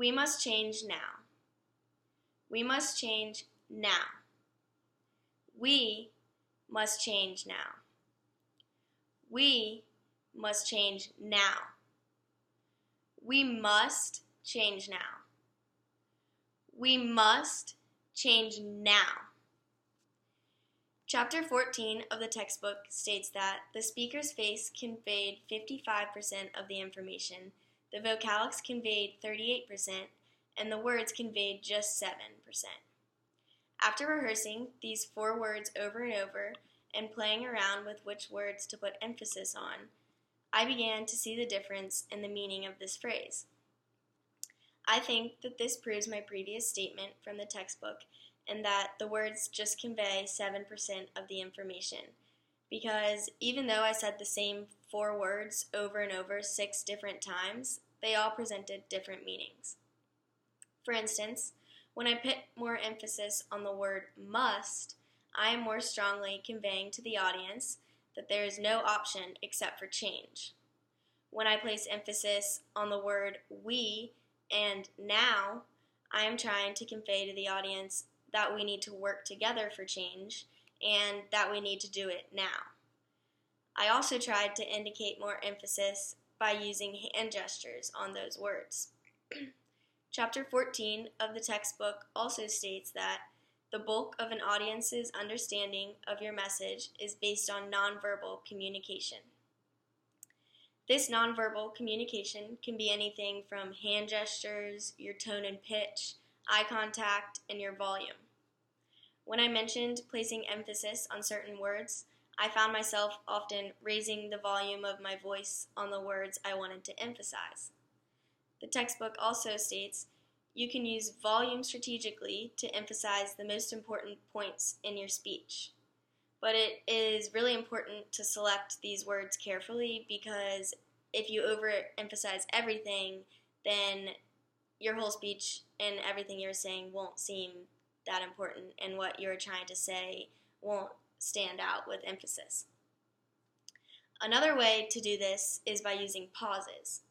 We must change now. We must change now. We must change now. We must change now. We must change now. We must change now. Chapter 14 of the textbook states that the speaker's face conveyed 55% of the information, the vocalics conveyed 38%, and the words conveyed just 7%. After rehearsing these 4 words over and over and playing around with which words to put emphasis on, I began to see the difference in the meaning of this phrase. I think that this proves my previous statement from the textbook and that the words just convey 7% of the information, because even though I said the same 4 words over and over 6 different times, they all presented different meanings. For instance, when I put more emphasis on the word must, I am more strongly conveying to the audience that there is no option except for change. When I place emphasis on the word we and now, I am trying to convey to the audience that we need to work together for change and that we need to do it now. I also tried to indicate more emphasis by using hand gestures on those words. Chapter 14 of the textbook also states that the bulk of an audience's understanding of your message is based on nonverbal communication. This nonverbal communication can be anything from hand gestures, your tone and pitch, eye contact, and your volume. When I mentioned placing emphasis on certain words, I found myself often raising the volume of my voice on the words I wanted to emphasize. The textbook also states you can use volume strategically to emphasize the most important points in your speech. But it is really important to select these words carefully, because if you overemphasize everything, then your whole speech and everything you're saying won't seem that important, and what you're trying to say won't stand out with emphasis. Another way to do this is by using pauses.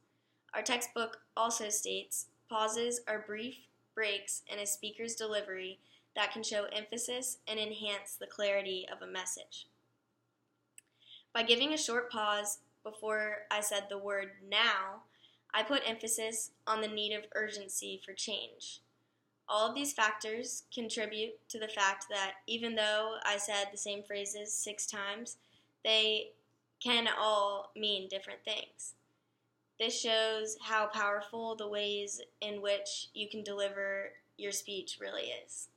Our textbook also states pauses are brief breaks in a speaker's delivery that can show emphasis and enhance the clarity of a message. By giving a short pause before I said the word now, I put emphasis on the need of urgency for change. All of these factors contribute to the fact that even though I said the same phrases 6 times, they can all mean different things. This shows how powerful the ways in which you can deliver your speech really is.